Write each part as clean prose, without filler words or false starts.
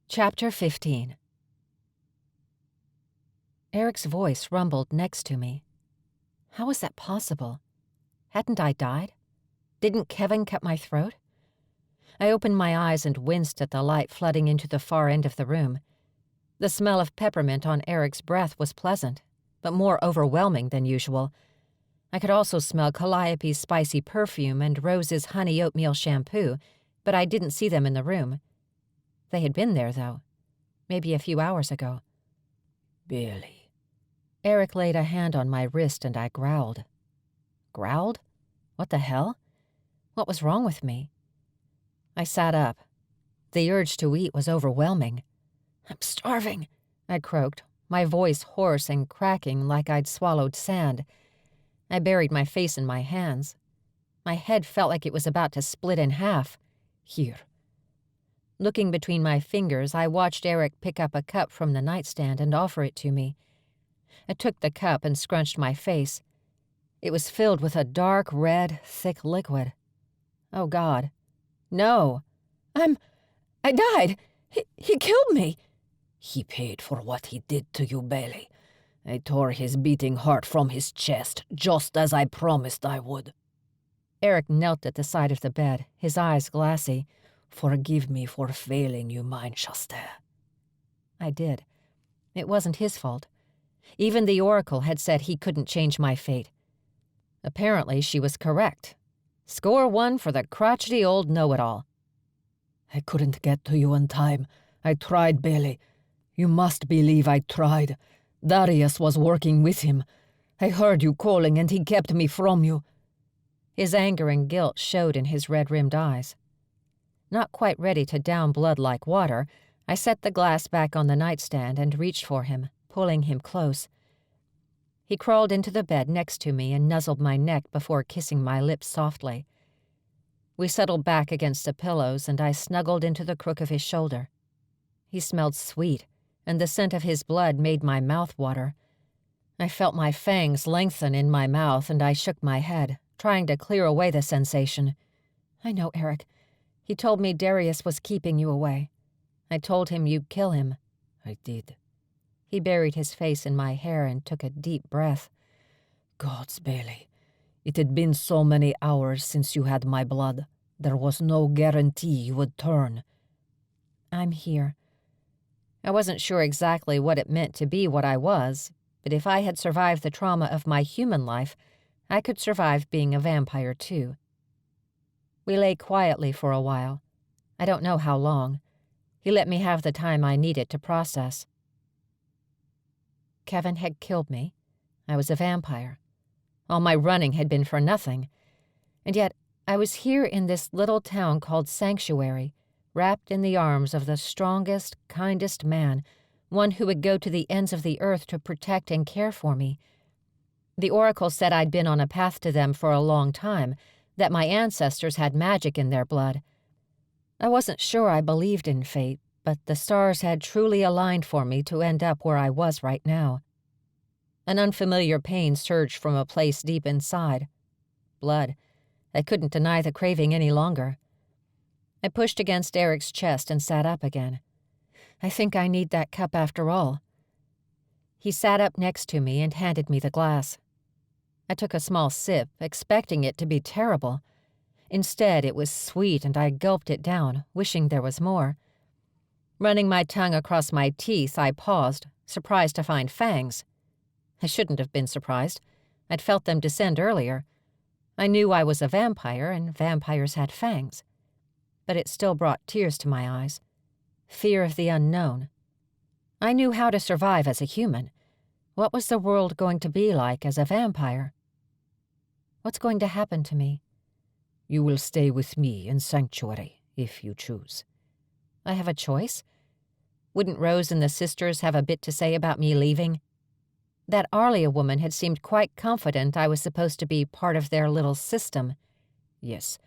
Chapter 15. Erick's voice rumbled next to me. How was that possible? Hadn't I died? Didn't Kevin cut my throat? I opened my eyes and winced at the light flooding into the far end of the room. The smell of peppermint on Erick's breath was pleasant, but more overwhelming than usual. I could also smell Calliope's spicy perfume and Rose's honey oatmeal shampoo, but I didn't see them in the room. They had been there, though. Maybe a few hours ago. Billy. Erick laid a hand on my wrist and I growled. Growled? What the hell? What was wrong with me? I sat up. The urge to eat was overwhelming. "I'm starving," I croaked, my voice hoarse and cracking like I'd swallowed sand. I buried my face in my hands. My head felt like it was about to split in half. "Here." Looking between my fingers, I watched Erick pick up a cup from the nightstand and offer it to me. I took the cup and scrunched my face. It was filled with a dark red, thick liquid. Oh, God. No. I died. He killed me. "He paid for what he did to you, Bailey. I tore his beating heart from his chest, just as I promised I would." Erick knelt at the side of the bed, his eyes glassy. "Forgive me for failing you, mine Chaste." I did. It wasn't his fault. Even the Oracle had said he couldn't change my fate. Apparently, she was correct. Score 1 for the crotchety old know-it-all. "I couldn't get to you in time. I tried, Bailey. You must believe I tried. Darius was working with him. I heard you calling and he kept me from you." His anger and guilt showed in his red-rimmed eyes. Not quite ready to down blood like water, I set the glass back on the nightstand and reached for him, pulling him close. He crawled into the bed next to me and nuzzled my neck before kissing my lips softly. We settled back against the pillows and I snuggled into the crook of his shoulder. He smelled sweet, and the scent of his blood made my mouth water. I felt my fangs lengthen in my mouth and I shook my head, trying to clear away the sensation. "I know, Erick. He told me Darius was keeping you away. I told him you'd kill him." "I did." He buried his face in my hair and took a deep breath. "Gods, Bailey. It had been so many hours since you had my blood. There was no guarantee you would turn." "I'm here." I wasn't sure exactly what it meant to be what I was, but if I had survived the trauma of my human life, I could survive being a vampire too. We lay quietly for a while. I don't know how long. He let me have the time I needed to process. Kevin had killed me. I was a vampire. All my running had been for nothing. And yet I was here in this little town called Sanctuary, wrapped in the arms of the strongest, kindest man, one who would go to the ends of the earth to protect and care for me. The Oracle said I'd been on a path to them for a long time, that my ancestors had magic in their blood. I wasn't sure I believed in fate, but the stars had truly aligned for me to end up where I was right now. An unfamiliar pain surged from a place deep inside. Blood. I couldn't deny the craving any longer. I pushed against Erick's chest and sat up again. I think I need that cup after all. He sat up next to me and handed me the glass. I took a small sip, expecting it to be terrible. Instead, it was sweet and I gulped it down, wishing there was more. Running my tongue across my teeth, I paused, surprised to find fangs. I shouldn't have been surprised. I'd felt them descend earlier. I knew I was a vampire, and vampires had fangs. But it still brought tears to my eyes. Fear of the unknown. I knew how to survive as a human. What was the world going to be like as a vampire? What's going to happen to me? "You will stay with me in Sanctuary, if you choose." I have a choice? Wouldn't Rose and the sisters have a bit to say about me leaving? That Arlia woman had seemed quite confident I was supposed to be part of their little system. "Yes,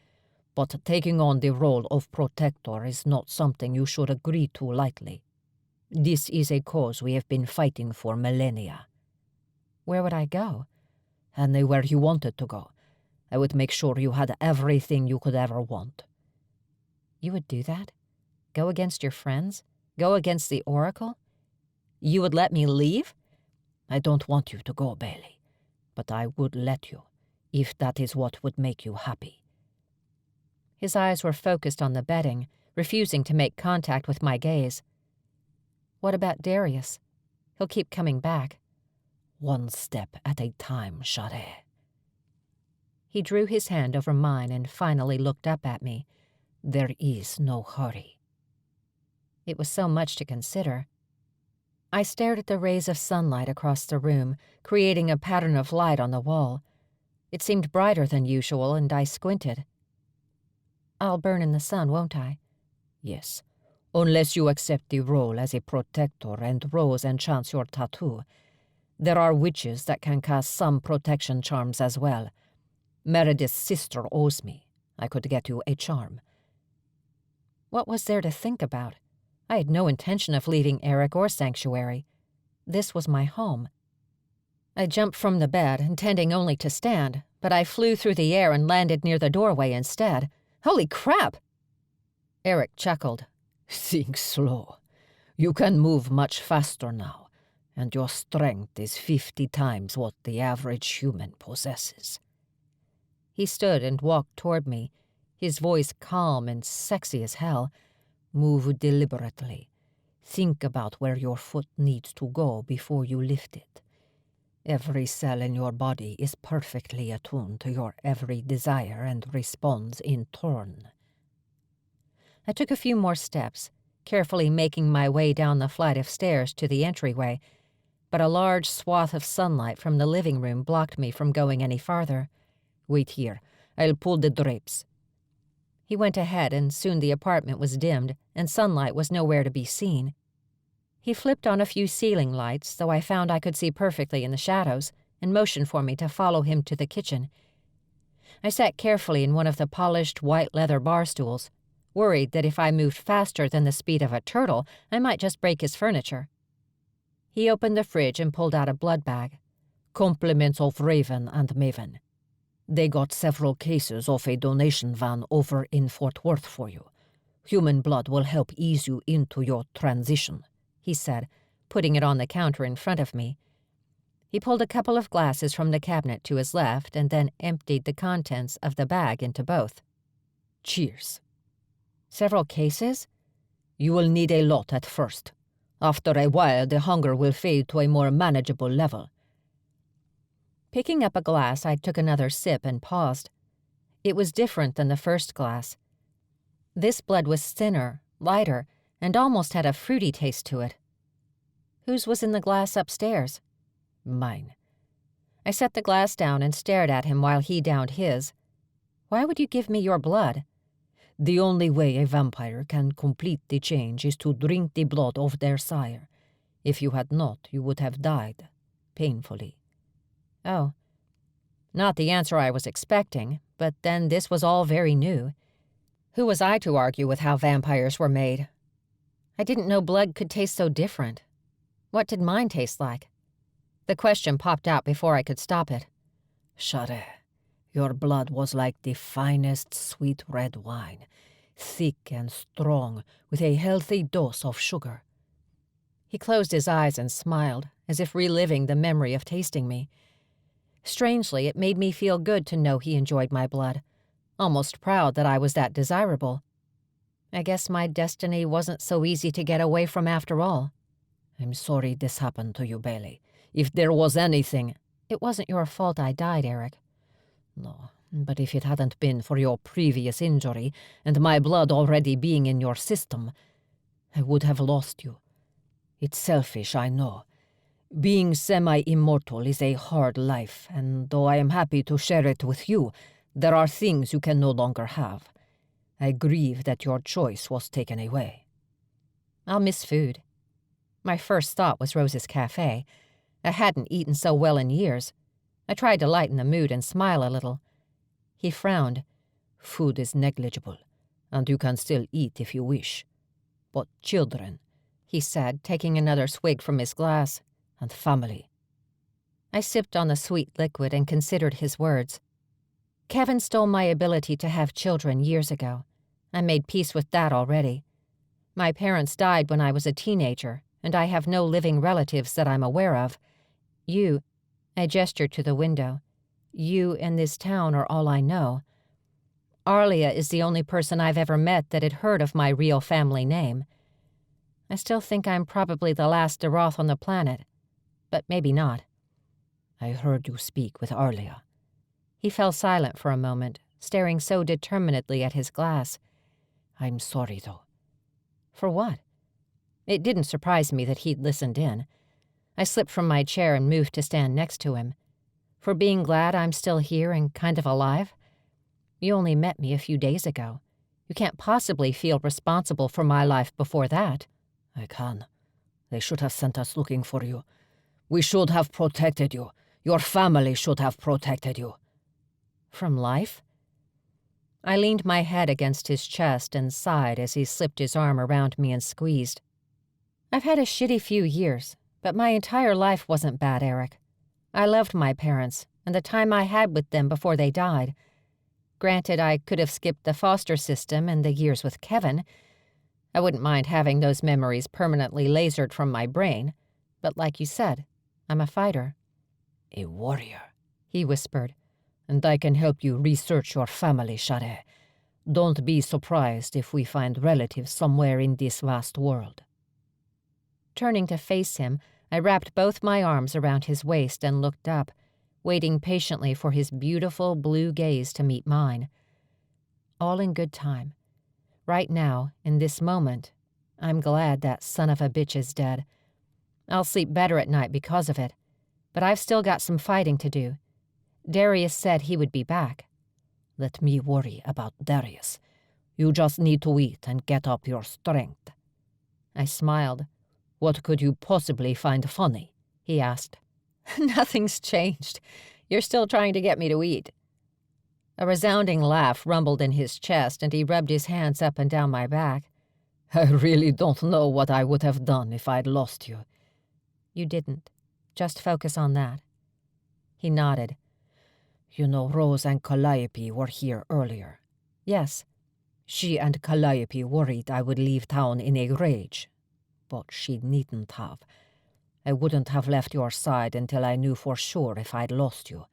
but taking on the role of protector is not something you should agree to lightly. This is a cause we have been fighting for millennia." Where would I go? Anywhere you wanted to go. I would make sure you had everything you could ever want. You would do that? Go against your friends? Go against the oracle? You would let me leave? I don't want you to go, Bailey, but I would let you, if that is what would make you happy. His eyes were focused on the bedding, refusing to make contact with my gaze. What about Darius? He'll keep coming back. One step at a time, Shannan. He drew his hand over mine and finally looked up at me. There is no hurry. It was so much to consider. I stared at the rays of sunlight across the room, creating a pattern of light on the wall. It seemed brighter than usual, and I squinted. I'll burn in the sun, won't I? Yes, unless you accept the role as a protector and Rose enchants your tattoo. There are witches that can cast some protection charms as well. Meredith's sister owes me. I could get you a charm. What was there to think about? I had no intention of leaving Erick or Sanctuary. This was my home. I jumped from the bed, intending only to stand, but I flew through the air and landed near the doorway instead. Holy crap! Erick chuckled. Think slow. You can move much faster now, and your strength is 50 times what the average human possesses. He stood and walked toward me, his voice calm and sexy as hell. Move deliberately. Think about where your foot needs to go before you lift it. Every cell in your body is perfectly attuned to your every desire and responds in turn. I took a few more steps, carefully making my way down the flight of stairs to the entryway, but a large swath of sunlight from the living room blocked me from going any farther. Wait here. I'll pull the drapes. He went ahead, and soon the apartment was dimmed, and sunlight was nowhere to be seen. He flipped on a few ceiling lights, though I found I could see perfectly in the shadows, and motioned for me to follow him to the kitchen. I sat carefully in one of the polished white leather bar stools, worried that if I moved faster than the speed of a turtle, I might just break his furniture. He opened the fridge and pulled out a blood bag. Compliments of Raven and Maven. They got several cases of a donation van over in Fort Worth for you. Human blood will help ease you into your transition, he said, putting it on the counter in front of me. He pulled a couple of glasses from the cabinet to his left and then emptied the contents of the bag into both. Cheers. Several cases? You will need a lot at first. After a while, the hunger will fade to a more manageable level. Picking up a glass, I took another sip and paused. It was different than the first glass. This blood was thinner, lighter, and almost had a fruity taste to it. Whose was in the glass upstairs? Mine. I set the glass down and stared at him while he downed his. Why would you give me your blood? The only way a vampire can complete the change is to drink the blood of their sire. If you had not, you would have died, painfully. Oh. Not the answer I was expecting, but then this was all very new. Who was I to argue with how vampires were made? I didn't know blood could taste so different. What did mine taste like? The question popped out before I could stop it. Shannan, your blood was like the finest sweet red wine, thick and strong, with a healthy dose of sugar. He closed his eyes and smiled, as if reliving the memory of tasting me. Strangely, it made me feel good to know he enjoyed my blood, almost proud that I was that desirable. I guess my destiny wasn't so easy to get away from after all. I'm sorry this happened to you, Bailey. If there was anything— It wasn't your fault I died, Erick. No, but if it hadn't been for your previous injury and my blood already being in your system, I would have lost you. It's selfish, I know. Being semi-immortal is a hard life, and though I am happy to share it with you, there are things you can no longer have. I grieve that your choice was taken away. I'll miss food. My first thought was Rose's cafe. I hadn't eaten so well in years. I tried to lighten the mood and smile a little. He frowned. Food is negligible, and you can still eat if you wish. But children, he said, taking another swig from his glass, and family. I sipped on the sweet liquid and considered his words. Kevin stole my ability to have children years ago. I made peace with that already. My parents died when I was a teenager, and I have no living relatives that I'm aware of. You," I gestured to the window, "you and this town are all I know. Arlia is the only person I've ever met that had heard of my real family name. I still think I'm probably the last Daroth on the planet, but maybe not." "I heard you speak with Arlia." He fell silent for a moment, staring so determinedly at his glass. "I'm sorry, though." For what? It didn't surprise me that he'd listened in. I slipped from my chair and moved to stand next to him. For being glad I'm still here and kind of alive? You only met me a few days ago. You can't possibly feel responsible for my life before that. "I can. They should have sent us looking for you. We should have protected you. Your family should have protected you." From life? I leaned my head against his chest and sighed as he slipped his arm around me and squeezed. I've had a shitty few years, but my entire life wasn't bad, Eric. I loved my parents and the time I had with them before they died. Granted, I could have skipped the foster system and the years with Kevin. I wouldn't mind having those memories permanently lasered from my brain, but like you said, I'm a fighter. "A warrior," he whispered. "And I can help you research your family, Shade. Don't be surprised if we find relatives somewhere in this vast world." Turning to face him, I wrapped both my arms around his waist and looked up, waiting patiently for his beautiful blue gaze to meet mine. All in good time. Right now, in this moment, I'm glad that son of a bitch is dead. I'll sleep better at night because of it, but I've still got some fighting to do. Darius said he would be back. "Let me worry about Darius. You just need to eat and get up your strength." I smiled. "What could you possibly find funny?" he asked. "Nothing's changed. You're still trying to get me to eat." A resounding laugh rumbled in his chest, and he rubbed his hands up and down my back. "I really don't know what I would have done if I'd lost you." "You didn't. Just focus on that." He nodded. "You know Rose and Calliope were here earlier." "Yes." "She and Calliope worried I would leave town in a rage. But she needn't have. I wouldn't have left your side until I knew for sure if I'd lost you.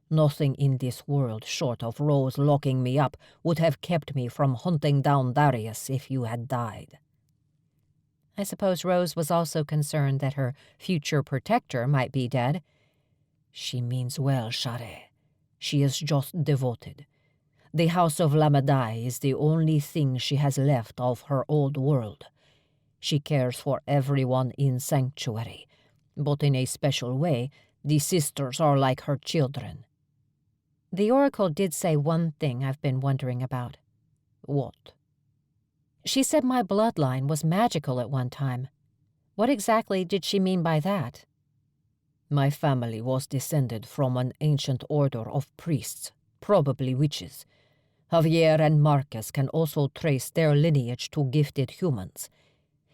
Nothing in this world short of Rose locking me up would have kept me from hunting down Darius if you had died." I suppose Rose was also concerned that her future protector might be dead. "She means well, Shade. She is just devoted. The House of Lamadai is the only thing she has left of her old world. She cares for everyone in Sanctuary, but in a special way, the sisters are like her children." The Oracle did say one thing I've been wondering about. "What?" "She said my bloodline was magical at one time. What exactly did she mean by that?" "My family was descended from an ancient order of priests, probably witches. Javier and Marcus can also trace their lineage to gifted humans.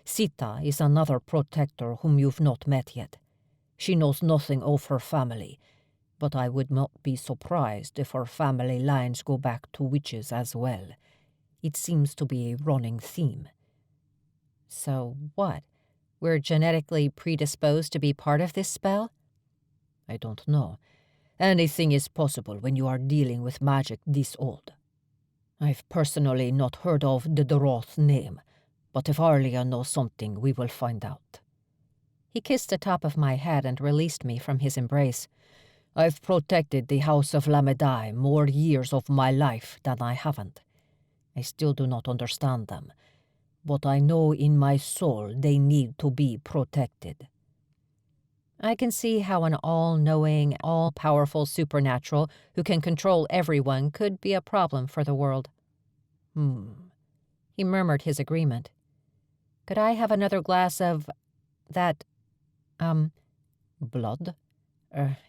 Sita is another protector whom you've not met yet. She knows nothing of her family, but I would not be surprised if her family lines go back to witches as well. It seems to be a running theme." "So what? We're genetically predisposed to be part of this spell?" "I don't know. Anything is possible when you are dealing with magic this old. I've personally not heard of the Daroth name, but if Arlia knows something, we will find out." He kissed the top of my head and released me from his embrace. "I've protected the House of Lamadai more years of my life than I haven't. I still do not understand them, but I know in my soul they need to be protected." I can see how an all-knowing, all-powerful supernatural who can control everyone could be a problem for the world. He murmured his agreement. "Could I have another glass of that, Blood?"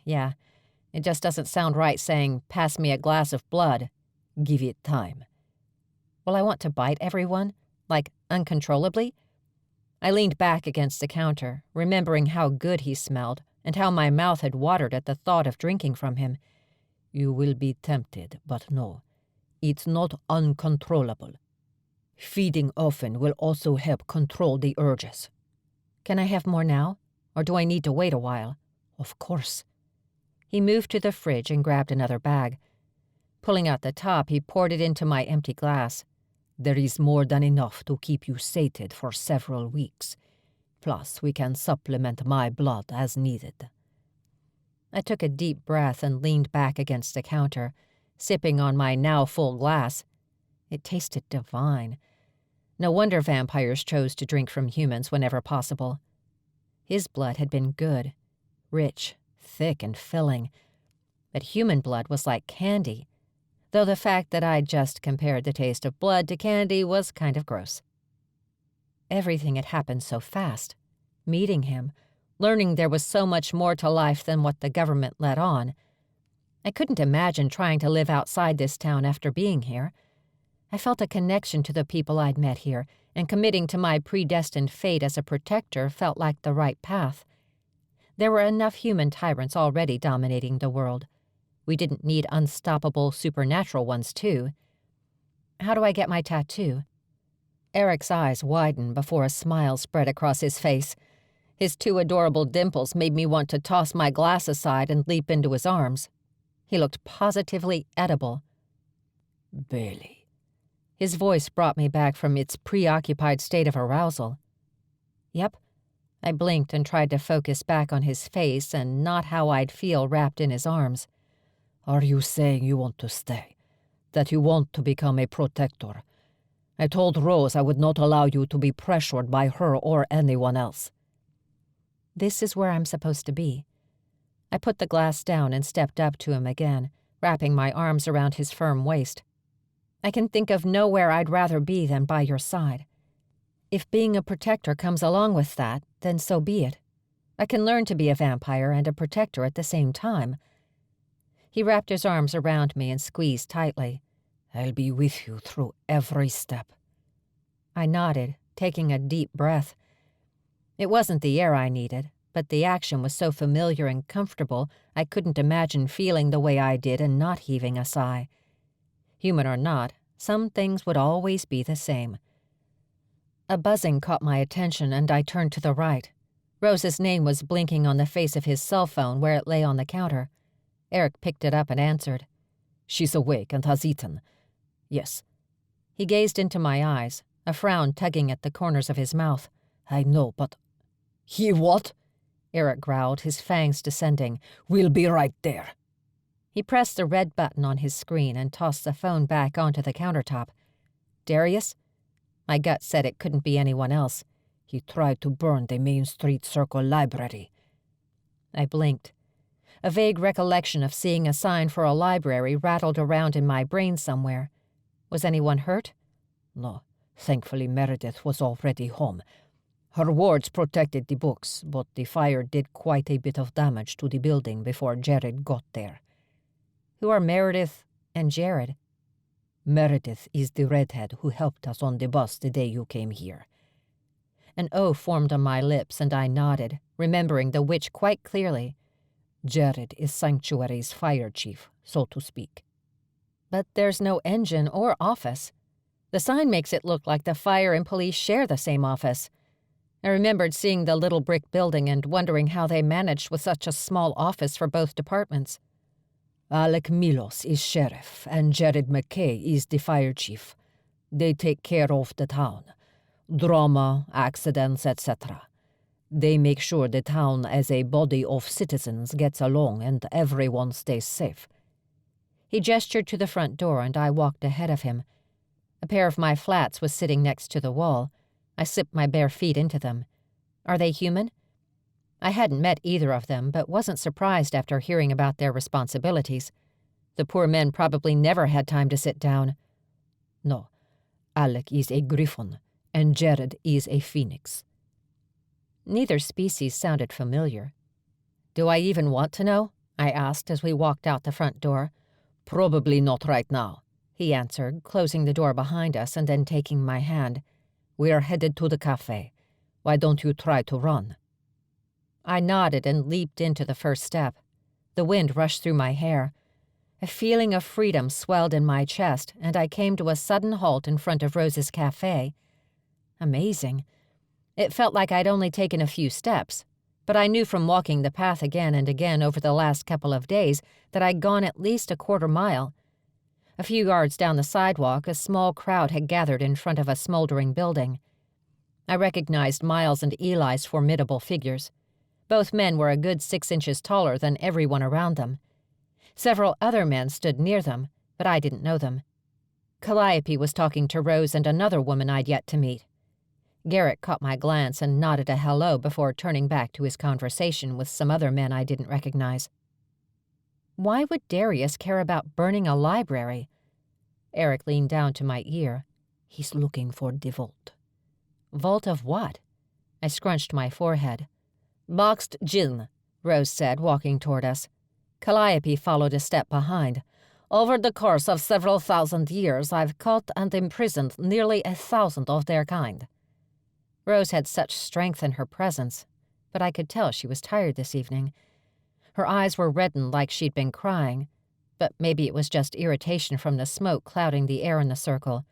Yeah. It just doesn't sound right saying, 'pass me a glass of blood.'" "Give it time." "Will I want to bite everyone? Like, uncontrollably?" I leaned back against the counter, remembering how good he smelled and how my mouth had watered at the thought of drinking from him. "You will be tempted, but no. It's not uncontrollable." Feeding often will also help control the urges. Can I have more now, or do I need to wait a while? Of course. He moved to the fridge and grabbed another bag. Pulling out the top, he poured it into my empty glass. There is more than enough to keep you sated for several weeks. Plus, we can supplement my blood as needed. I took a deep breath and leaned back against the counter, sipping on my now full glass. It tasted divine. No wonder vampires chose to drink from humans whenever possible. His blood had been good, rich, thick, and filling. But human blood was like candy, though the fact that I'd just compared the taste of blood to candy was kind of gross. Everything had happened so fast. Meeting him, learning there was so much more to life than what the government let on. I couldn't imagine trying to live outside this town after being here. I felt a connection to the people I'd met here, and committing to my predestined fate as a protector felt like the right path. There were enough human tyrants already dominating the world. We didn't need unstoppable supernatural ones, too. How do I get my tattoo? Erick's eyes widened before a smile spread across his face. His 2 adorable dimples made me want to toss my glass aside and leap into his arms. He looked positively edible. Bailey. His voice brought me back from its preoccupied state of arousal. Yep. I blinked and tried to focus back on his face and not how I'd feel wrapped in his arms. Are you saying you want to stay? That you want to become a protector? I told Rose I would not allow you to be pressured by her or anyone else. This is where I'm supposed to be. I put the glass down and stepped up to him again, wrapping my arms around his firm waist. I can think of nowhere I'd rather be than by your side. If being a protector comes along with that, then so be it. I can learn to be a vampire and a protector at the same time. He wrapped his arms around me and squeezed tightly. I'll be with you through every step. I nodded, taking a deep breath. It wasn't the air I needed, but the action was so familiar and comfortable I couldn't imagine feeling the way I did and not heaving a sigh. Human or not, some things would always be the same. A buzzing caught my attention and I turned to the right. Rose's name was blinking on the face of his cell phone where it lay on the counter. Erick picked it up and answered. She's awake and has eaten. Yes. He gazed into my eyes, a frown tugging at the corners of his mouth. I know, but... He what? Erick growled, his fangs descending. We'll be right there. He pressed the red button on his screen and tossed the phone back onto the countertop. Darius? My gut said it couldn't be anyone else. He tried to burn the Main Street Circle library. I blinked. A vague recollection of seeing a sign for a library rattled around in my brain somewhere. Was anyone hurt? No. Thankfully, Meredith was already home. Her wards protected the books, but the fire did quite a bit of damage to the building before Jared got there. Who are Meredith and Jared? Meredith is the redhead who helped us on the bus the day you came here. An O formed on my lips and I nodded, remembering the witch quite clearly. Jared is Sanctuary's fire chief, so to speak. But there's no engine or office. The sign makes it look like the fire and police share the same office. I remembered seeing the little brick building and wondering how they managed with such a small office for both departments. Alec Milos is sheriff and Jared McKay is the fire chief. They take care of the town. Drama, accidents, etc. They make sure the town as a body of citizens gets along and everyone stays safe. He gestured to the front door and I walked ahead of him. A pair of my flats was sitting next to the wall. I slipped my bare feet into them. Are they human? I hadn't met either of them, but wasn't surprised after hearing about their responsibilities. The poor men probably never had time to sit down. No, Alec is a griffon, and Jared is a phoenix. Neither species sounded familiar. Do I even want to know? I asked as we walked out the front door. Probably not right now, he answered, closing the door behind us and then taking my hand. We are headed to the cafe. Why don't you try to run? I nodded and leaped into the first step. The wind rushed through my hair. A feeling of freedom swelled in my chest, and I came to a sudden halt in front of Rose's cafe. Amazing. It felt like I'd only taken a few steps, but I knew from walking the path again and again over the last couple of days that I'd gone at least a quarter mile. A few yards down the sidewalk, a small crowd had gathered in front of a smoldering building. I recognized Miles and Eli's formidable figures. Both men were a good 6 inches taller than everyone around them. Several other men stood near them, but I didn't know them. Calliope was talking to Rose and another woman I'd yet to meet. Garrett caught my glance and nodded a hello before turning back to his conversation with some other men I didn't recognize. Why would Darius care about burning a library? Erick leaned down to my ear. He's looking for the vault. Vault of what? I scrunched my forehead. Boxed djinn, Rose said, walking toward us. Calliope followed a step behind. Over the course of several thousand years, I've caught and imprisoned nearly 1,000 of their kind. Rose had such strength in her presence, but I could tell she was tired this evening. Her eyes were reddened like she'd been crying, but maybe it was just irritation from the smoke clouding the air in the circle.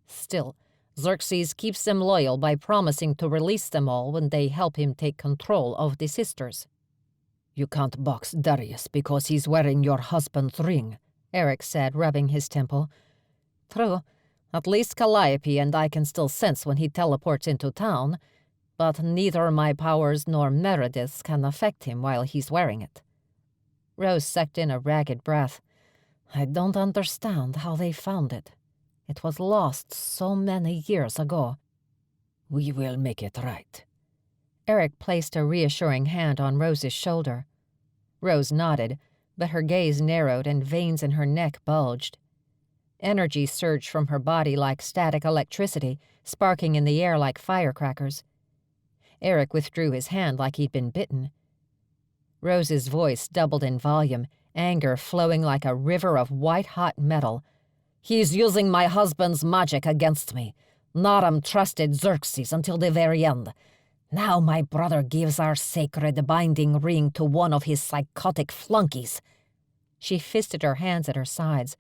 Still, Xerxes keeps them loyal by promising to release them all when they help him take control of the sisters. You can't box Darius because he's wearing your husband's ring, Erick said, rubbing his temple. True. At least Calliope and I can still sense when he teleports into town, but neither my powers nor Meredith's can affect him while he's wearing it. Rose sucked in a ragged breath. I don't understand how they found it. It was lost so many years ago. We will make it right. Erick placed a reassuring hand on Rose's shoulder. Rose nodded, but her gaze narrowed and veins in her neck bulged. Energy surged from her body like static electricity, sparking in the air like firecrackers. Erick withdrew his hand like he'd been bitten. Rose's voice doubled in volume, anger flowing like a river of white-hot metal. He's using my husband's magic against me. Naram trusted Xerxes until the very end. Now my brother gives our sacred binding ring to one of his psychotic flunkies. She fisted her hands at her sides.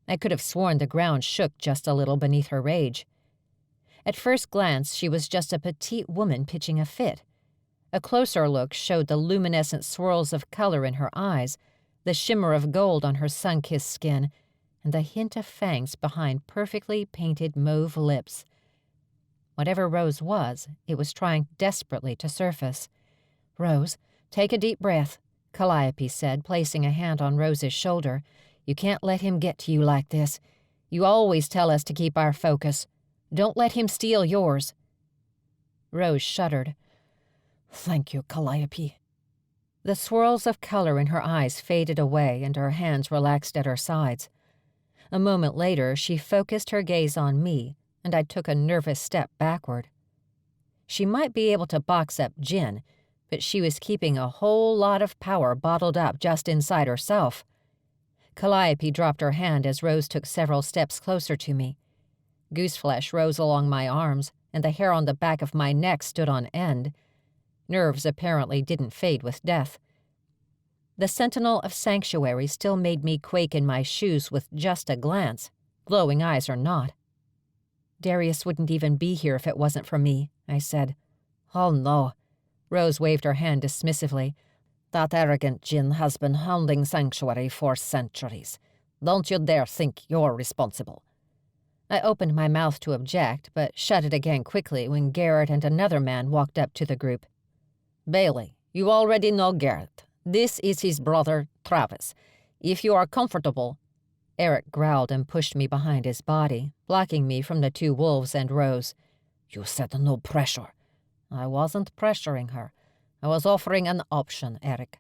I could have sworn the ground shook just a little beneath her rage. At first glance, she was just a petite woman pitching a fit. A closer look showed the luminescent swirls of color in her eyes, the shimmer of gold on her sun-kissed skin, and the hint of fangs behind perfectly painted mauve lips. Whatever Rose was, it was trying desperately to surface. "Rose, take a deep breath," Calliope said, placing a hand on Rose's shoulder. "You can't let him get to you like this. You always tell us to keep our focus. Don't let him steal yours." Rose shuddered. "Thank you, Calliope." The swirls of color in her eyes faded away and her hands relaxed at her sides. A moment later, she focused her gaze on me, and I took a nervous step backward. She might be able to box up djinn, but she was keeping a whole lot of power bottled up just inside herself. Calliope dropped her hand as Rose took several steps closer to me. Gooseflesh rose along my arms, and the hair on the back of my neck stood on end. Nerves apparently didn't fade with death. The sentinel of sanctuary still made me quake in my shoes with just a glance, glowing eyes or not. "Darius wouldn't even be here if it wasn't for me," I said. "Oh, no." Rose waved her hand dismissively. "That arrogant djinn has been hounding Sanctuary for centuries. Don't you dare think you're responsible." I opened my mouth to object, but shut it again quickly when Garrett and another man walked up to the group. "Bailey, you already know Garrett. This is his brother, Travis. If you are comfortable—" Erick growled and pushed me behind his body, blocking me from the two wolves and Rose. "You said no pressure." "I wasn't pressuring her. I was offering an option, Erick.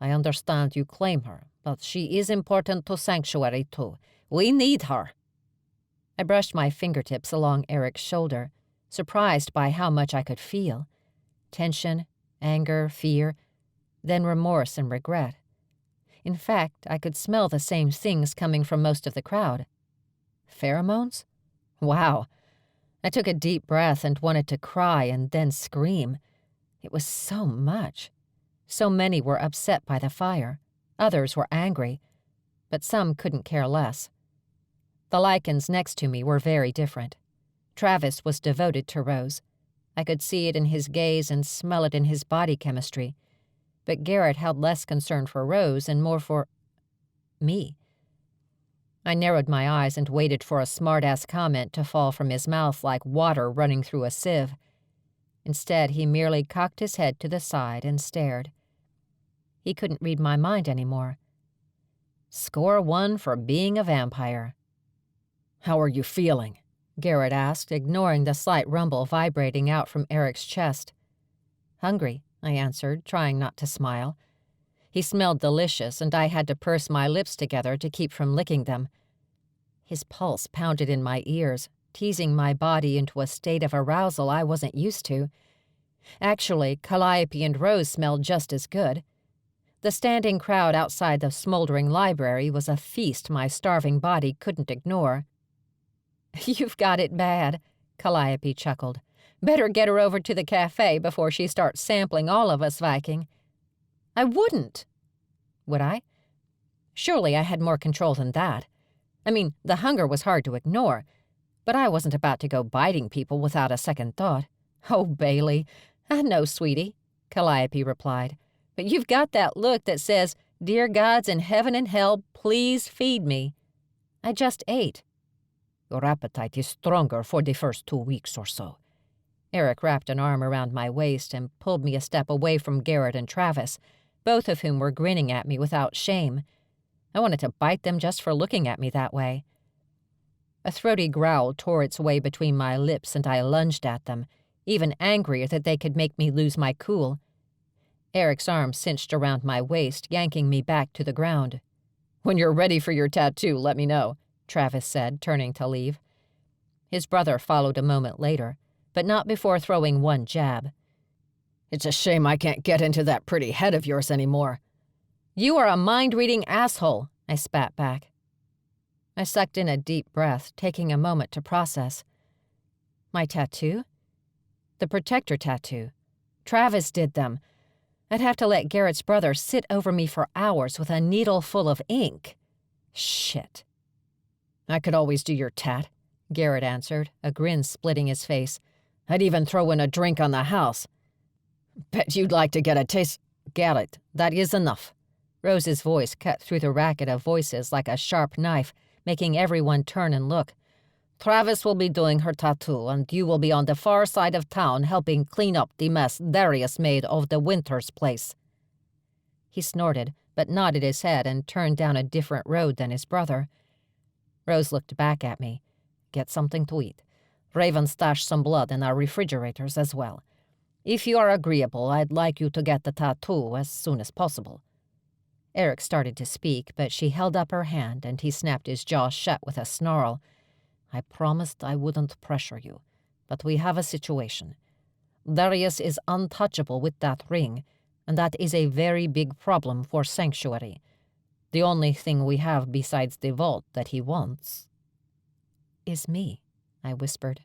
I understand you claim her, but she is important to Sanctuary, too. We need her." I brushed my fingertips along Erick's shoulder, surprised by how much I could feel. Tension, anger, fear, then remorse and regret. In fact, I could smell the same things coming from most of the crowd. Pheromones? Wow. I took a deep breath and wanted to cry and then scream. It was so much. So many were upset by the fire. Others were angry. but some couldn't care less. The Lycans next to me were very different. Travis was devoted to Rose. I could see it in his gaze and smell it in his body chemistry. But Garrett held less concern for Rose and more for me. I narrowed my eyes and waited for a smart-ass comment to fall from his mouth like water running through a sieve. Instead, he merely cocked his head to the side and stared. He couldn't read my mind anymore. Score 1 for being a vampire. "How are you feeling?" Garrett asked, ignoring the slight rumble vibrating out from Erick's chest. "Hungry," I answered, trying not to smile. He smelled delicious, and I had to purse my lips together to keep from licking them. His pulse pounded in my ears, teasing my body into a state of arousal I wasn't used to. Actually, Calliope and Rose smelled just as good. The standing crowd outside the smoldering library was a feast my starving body couldn't ignore. "You've got it bad," Calliope chuckled. "Better get her over to the cafe before she starts sampling all of us, Viking." "I wouldn't." Would I? Surely I had more control than that. I mean, the hunger was hard to ignore, but I wasn't about to go biting people without a second thought. "Oh, Bailey, I know, sweetie," Calliope replied, "but you've got that look that says, 'Dear gods in heaven and hell, please feed me.' I just ate." "Your appetite is stronger for the first 2 weeks or so." Erick wrapped an arm around my waist and pulled me a step away from Garrett and Travis, both of whom were grinning at me without shame. I wanted to bite them just for looking at me that way. A throaty growl tore its way between my lips, and I lunged at them, even angrier that they could make me lose my cool. Erick's arm cinched around my waist, yanking me back to the ground. "When you're ready for your tattoo, let me know," Travis said, turning to leave. His brother followed a moment later, but not before throwing one jab. "It's a shame I can't get into that pretty head of yours anymore." "You are a mind-reading asshole," I spat back. I sucked in a deep breath, taking a moment to process. My tattoo? The protector tattoo. Travis did them. I'd have to let Garrett's brother sit over me for hours with a needle full of ink. Shit. "I could always do your tat," Garrett answered, a grin splitting his face. "I'd even throw in a drink on the house. Bet you'd like to get a taste." "Garrett, that is enough." Rose's voice cut through the racket of voices like a sharp knife, making everyone turn and look. "Travis will be doing her tattoo, and you will be on the far side of town helping clean up the mess Darius made of the Winters place." He snorted, but nodded his head and turned down a different road than his brother. Rose looked back at me. "Get something to eat. Raven stashed some blood in our refrigerators as well. If you are agreeable, I'd like you to get the tattoo as soon as possible." Erick started to speak, but she held up her hand and he snapped his jaw shut with a snarl. "I promised I wouldn't pressure you, but we have a situation. Darius is untouchable with that ring, and that is a very big problem for Sanctuary. The only thing we have besides the vault that he wants—" "Is me," I whispered.